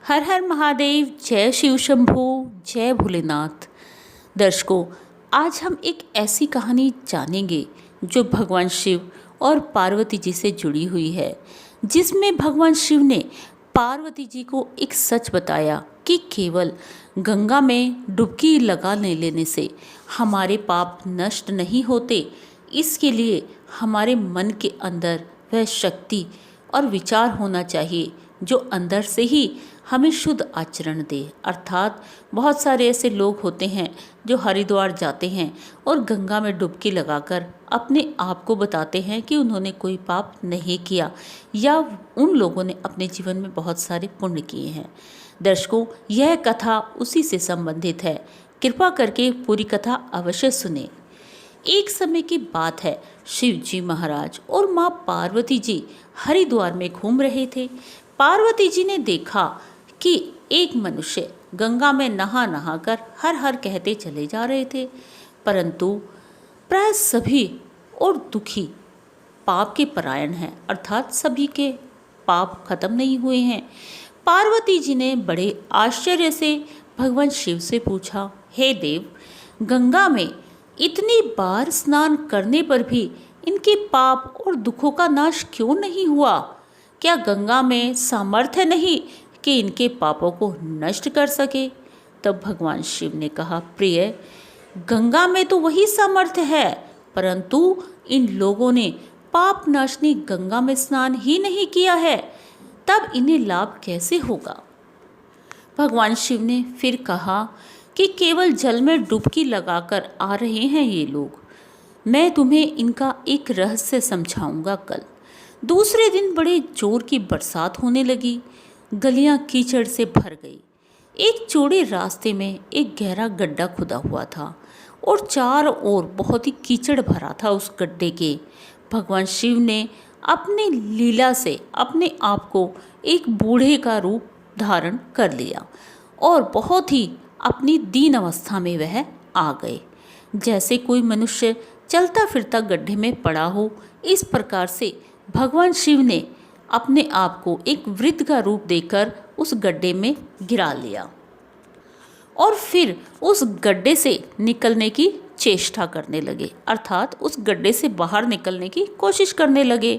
हर हर महादेव, जय शिव शंभू, जय भोलेनाथ। दर्शकों, आज हम एक ऐसी कहानी जानेंगे जो भगवान शिव और पार्वती जी से जुड़ी हुई है, जिसमें भगवान शिव ने पार्वती जी को एक सच बताया कि केवल गंगा में डुबकी लगा लेने से हमारे पाप नष्ट नहीं होते। इसके लिए हमारे मन के अंदर वह शक्ति और विचार होना चाहिए जो अंदर से ही हमें शुद्ध आचरण दे। अर्थात बहुत सारे ऐसे लोग होते हैं जो हरिद्वार जाते हैं और गंगा में डुबकी लगाकर अपने आप को बताते हैं कि उन्होंने कोई पाप नहीं किया या उन लोगों ने अपने जीवन में बहुत सारे पुण्य किए हैं। दर्शकों, यह कथा उसी से संबंधित है। कृपा करके पूरी कथा अवश्य सुने। एक समय की बात है, शिव जी महाराज और माँ पार्वती जी हरिद्वार में घूम रहे थे। पार्वती जी ने देखा कि एक मनुष्य गंगा में नहा नहा कर हर हर कहते चले जा रहे थे, परंतु प्राय सभी और दुखी पाप के परायण हैं, अर्थात सभी के पाप खत्म नहीं हुए हैं। पार्वती जी ने बड़े आश्चर्य से भगवान शिव से पूछा, हे देव, गंगा में इतनी बार स्नान करने पर भी इनके पाप और दुखों का नाश क्यों नहीं हुआ? क्या गंगा में सामर्थ्य नहीं कि इनके पापों को नष्ट कर सके? तब भगवान शिव ने कहा, प्रिय, गंगा में तो वही सामर्थ्य है, परंतु इन लोगों ने पाप नाशनी गंगा में स्नान ही नहीं किया है, तब इन्हें लाभ कैसे होगा? भगवान शिव ने फिर कहा कि केवल जल में डुबकी लगाकर आ रहे हैं ये लोग। मैं तुम्हें इनका एक रहस्य समझाऊंगा कल। दूसरे दिन बड़े जोर की बरसात होने लगी। गलियां कीचड़ से भर गई। एक चौड़े रास्ते में एक गहरा गड्ढा खुदा हुआ था और चारों ओर बहुत ही कीचड़ भरा था उस गड्ढे के। भगवान शिव ने अपनी लीला से अपने आप को एक बूढ़े का रूप धारण कर लिया और बहुत ही अपनी दीन अवस्था में वह आ गए। जैसे कोई मनुष्य चलता फिरता गड्ढे में पड़ा हो, इस प्रकार से भगवान शिव ने अपने आप को एक वृद्ध का रूप देकर उस गड्ढे में गिरा लिया और फिर उस गड्ढे से निकलने की चेष्टा करने लगे, अर्थात उस गड्ढे से बाहर निकलने की कोशिश करने लगे।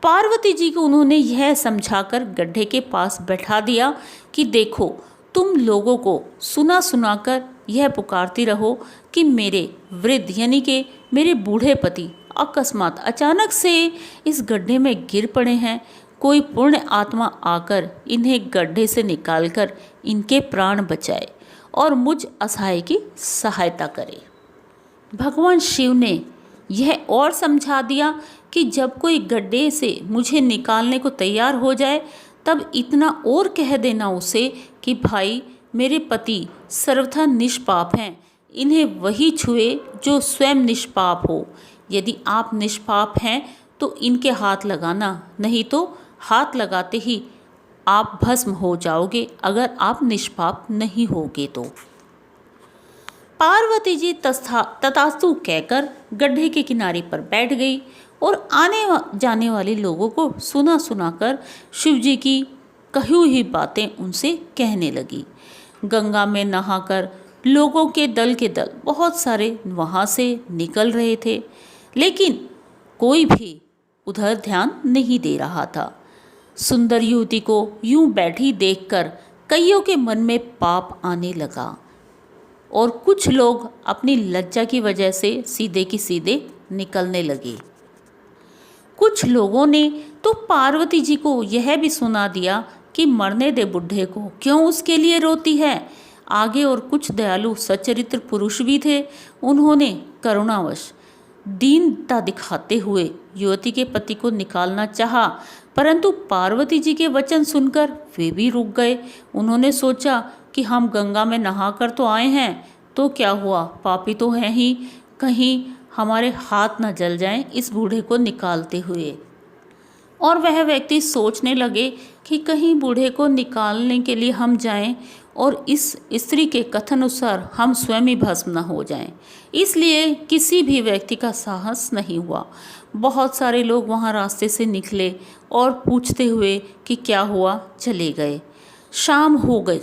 पार्वती जी को उन्होंने यह समझाकर गड्ढे के पास बैठा दिया कि देखो, तुम लोगों को सुना सुनाकर यह पुकारती रहो कि मेरे वृद्ध यानी कि मेरे बूढ़े पति अकस्मात अचानक से इस गड्ढे में गिर पड़े हैं। कोई पुण्य आत्मा आकर इन्हें गड्ढे से निकालकर इनके प्राण बचाए और मुझ असहाय की सहायता करे। भगवान शिव ने यह और समझा दिया कि जब कोई गड्ढे से मुझे निकालने को तैयार हो जाए, तब इतना और कह देना उसे कि भाई, मेरे पति सर्वथा निष्पाप हैं, इन्हें वही छुए जो स्वयं निष्पाप हो। यदि आप निष्पाप हैं तो इनके हाथ लगाना, नहीं तो हाथ लगाते ही आप भस्म हो जाओगे अगर आप निष्पाप नहीं होगे तो। पार्वती जी तथास्तु कहकर गड्ढे के किनारे पर बैठ गई और आने जाने वाले लोगों को सुना सुनाकर शिव जी की कही हुई बातें उनसे कहने लगी। गंगा में नहाकर लोगों के दल बहुत सारे वहाँ से निकल रहे थे, लेकिन कोई भी उधर ध्यान नहीं दे रहा था। सुंदर युवती को यूं बैठी देखकर कईयों के मन में पाप आने लगा और कुछ लोग अपनी लज्जा की वजह से सीधे की सीधे निकलने लगे। कुछ लोगों ने तो पार्वती जी को यह भी सुना दिया कि मरने दे बुढ़े को, क्यों उसके लिए रोती है। आगे और कुछ दयालु सच्चरित्र पुरुष भी थे। उन्होंने करुणावश दीनता दिखाते हुए युवती के पति को निकालना चाहा, परंतु पार्वती जी के वचन सुनकर वे भी रुक गए। उन्होंने सोचा कि हम गंगा में नहाकर तो आए हैं, तो क्या हुआ, पापी तो हैं ही, कहीं हमारे हाथ न जल जाएं इस बूढ़े को निकालते हुए। और वह व्यक्ति सोचने लगे कि कहीं बूढ़े को निकालने के लिए हम जाएं और इस स्त्री के कथन अनुसार हम स्वयं ही भस्म न हो जाएं। इसलिए किसी भी व्यक्ति का साहस नहीं हुआ। बहुत सारे लोग वहाँ रास्ते से निकले और पूछते हुए कि क्या हुआ चले गए। शाम हो गई।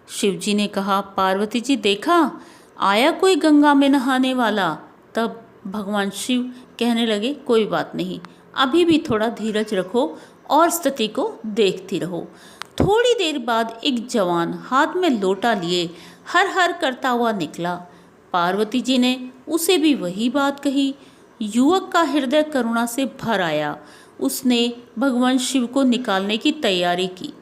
शिवजी ने कहा, पार्वती जी देखा, आया कोई गंगा में नहाने वाला। तब भगवान शिव कहने लगे, कोई बात नहीं, अभी भी थोड़ा धीरज रखो और स्थिति को देखती रहो। थोड़ी देर बाद एक जवान हाथ में लोटा लिए हर हर करता हुआ निकला। पार्वती जी ने उसे भी वही बात कही। युवक का हृदय करुणा से भर आया। उसने भगवान शिव को निकालने की तैयारी की।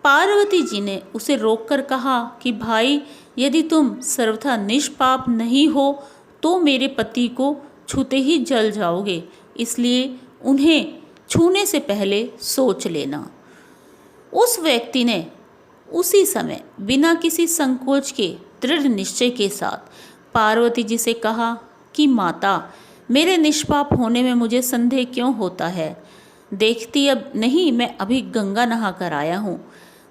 पार्वती जी ने उसे रोककर कहा कि भाई, यदि तुम सर्वथा निष्पाप नहीं हो तो मेरे पति को छूते ही जल जाओगे, इसलिए उन्हें छूने से पहले सोच लेना। उस व्यक्ति ने उसी समय बिना किसी संकोच के दृढ़ निश्चय के साथ पार्वती जी से कहा कि माता, मेरे निष्पाप होने में मुझे संदेह क्यों होता है? देखती अब नहीं, मैं अभी गंगा नहा कर आया हूँ।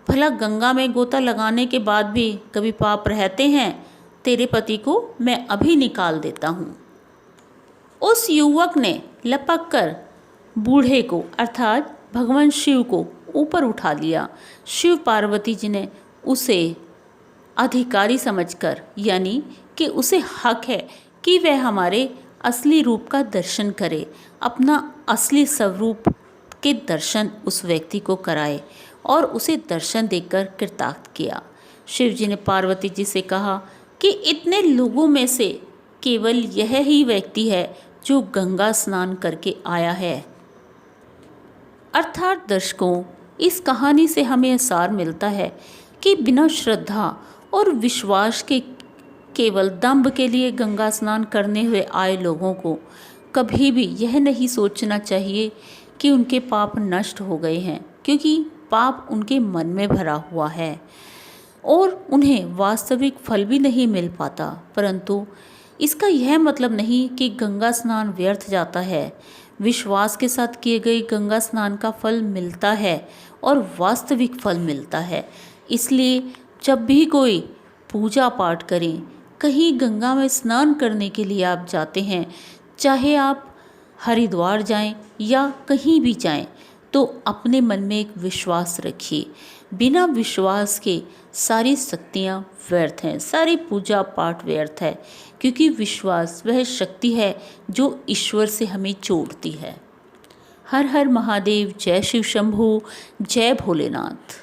भला गंगा में गोता लगाने के बाद भी कभी पाप रहते हैं? तेरे पति को मैं अभी निकाल देता हूँ। उस युवक ने लपक कर बूढ़े को अर्थात भगवान शिव को ऊपर उठा लिया। शिव पार्वती जी ने उसे अधिकारी समझकर, यानी कि उसे हक है कि वह हमारे असली रूप का दर्शन करे, अपना असली स्वरूप के दर्शन उस व्यक्ति को कराए और उसे दर्शन देकर कृतार्थ किया। शिव जी ने पार्वती जी से कहा कि इतने लोगों में से केवल यह ही व्यक्ति है जो गंगा स्नान करके आया है। अर्थात दर्शकों, इस कहानी से हमें सार मिलता है कि बिना श्रद्धा और विश्वास के केवल दंभ के लिए गंगा स्नान करने हुए आए लोगों को कभी भी यह नहीं सोचना चाहिए कि उनके पाप नष्ट हो गए हैं, क्योंकि पाप उनके मन में भरा हुआ है और उन्हें वास्तविक फल भी नहीं मिल पाता। परंतु इसका यह मतलब नहीं कि गंगा स्नान व्यर्थ जाता है। विश्वास के साथ किए गए गंगा स्नान का फल मिलता है और वास्तविक फल मिलता है। इसलिए जब भी कोई पूजा पाठ करें, कहीं गंगा में स्नान करने के लिए आप जाते हैं, चाहे आप हरिद्वार जाएं या कहीं भी जाएं, तो अपने मन में एक विश्वास रखिए। बिना विश्वास के सारी शक्तियाँ व्यर्थ हैं, सारी पूजा पाठ व्यर्थ है, क्योंकि विश्वास वह शक्ति है जो ईश्वर से हमें जोड़ती है। हर हर महादेव, जय शिव शंभू, जय भोलेनाथ।